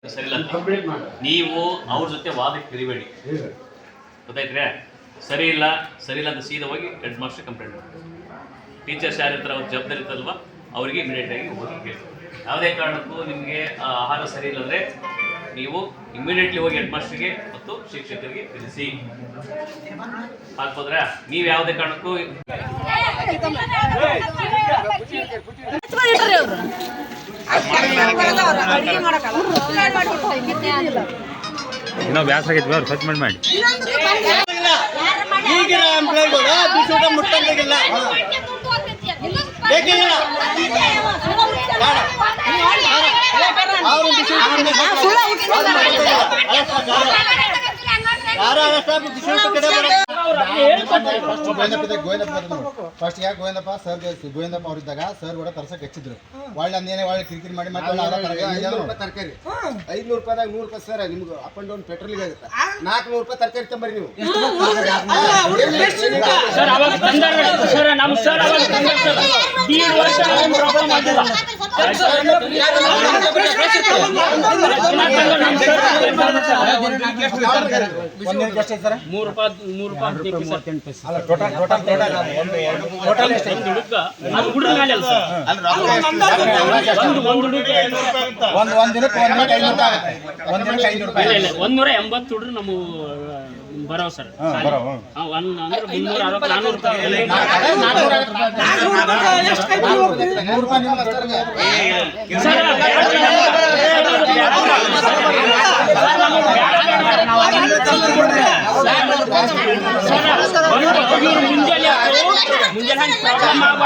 ಸರಿಲ್ಲ ನೀವು ಅವ್ರ ಜೊತೆ ವಾದಕ್ಕೆ ಇರಬೇಡಿ, ಗೊತ್ತಾಯ್ತ್ರೆ? ಸರಿ ಇಲ್ಲ ಅಂತ ಸೀದಾ ಹೋಗಿ ಹೆಡ್ ಮಾಸ್ಟರ್ ಕಂಪ್ಲೇಂಟ್ ಮಾಡಿ. ಟೀಚರ್ಸ್ ಯಾರಿರ್ತಾರೆ ಅವ್ರ ಜವಾಬ್ದಾರಿ ಇರ್ತಲ್ವ ಅವರಿಗೆ ಇಮಿಡಿಯೇಟ್ ಆಗಿ ಹೋಗಿ ಕೇಳಿ. ಯಾವುದೇ ಕಾರಣಕ್ಕೂ ನಿಮಗೆ ಆಹಾರ ಸರಿ ಇಲ್ಲ ಅಂದರೆ ನೀವು ಇಮಿಡಿಯೇಟ್ಲಿ ಹೋಗಿ ಹೆಡ್ ಮಾಸ್ಟರ್ಗೆ ಮತ್ತು ಶಿಕ್ಷಕರಿಗೆ ತಿಳಿಸಿ. ಹಾಕ್ಬೋದ್ರೆ ನೀವು ಯಾವುದೇ ಕಾರಣಕ್ಕೂ ಇನ್ನೂ ಬ್ಯಾಸರ ಆಗೈತಿ ಅವ್ರು ಸ್ವಚ್ಛ ಮಾಡಿ ಈಗಿನ ಎಂಪ್ಲಾಯ್ಗಳು ಬಿಸಿ ಊಟ ಮುಟ್ಟಂಗಿಲ್ಲ. ಅವರು ಬಿಸಿ ಫಸ್ಟ್ ಯಾಕೆ ಗೋವಿಂದಪ್ಪ ಸರ್ ಗೋವಿಂದಪ್ಪ ಅವರಿದ್ದಾಗ ಸರ್ ಕೂಡ ತರ್ಸಕ್ಕೆ ಹಚ್ಚಿದ್ರು. ಒಳ್ಳೆ ಅಂದೇನೆ ಒಳ್ಳೆ ಕಿರಿಕಿರಿ ಮಾಡಿ ಮತ್ತೆ ತರಕಾರಿ 500 ರೂಪಾಯಿದಾಗ 100 ರೂಪಾಯಿ ಸರ್ ನಿಮ್ಗೆ ಅಪ್ ಅಂಡ್ ಡೌನ್ ಪೆಟ್ರೋಲ್ಗೆ ಆಗುತ್ತೆ. 400 ರೂಪಾಯಿ ತರಕಾರಿ ತಂಬರಿ ನೀವು. $180 ನಮ್ಮ ಬರೋ ಸರ್. ಅಂದ್ರೆ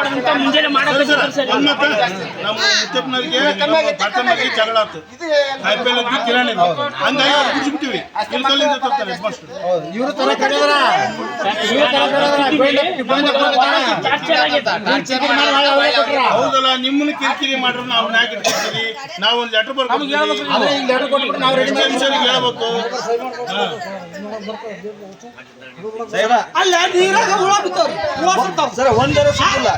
360 ಮುಂಜಾನೆ ಮಾಡಕ್ಕೆ ಜಗಳ ಆಯ್ತು. ಕಿರಾಣಿ ಹಂಗಾಗಿ ಬಿಟ್ಬಿಟ್ಟಿವಿ. ಇವರು ಹೌದಲ್ಲ, ನಿಮ್ಮನ್ನ ಕಿರಿಕಿರಿ ಮಾಡ್ರೆ ನಾವು ಯಾಕೆ ಇಟ್ಕೊಳ್ತೀವಿ? ನಾವು ಒಂದು ಲೆಟರ್ ಬರ್ಬೇಕು, ಅಲ್ಲ ನೀರಾಗ ಹುಳ ಬಿತ್ತವ್ರಿ, ಹುಳ ಬಿತ್ತಾವ ಸರ್. ಒಂದರ ಸಿಕ್ಕಿಲ್ಲ.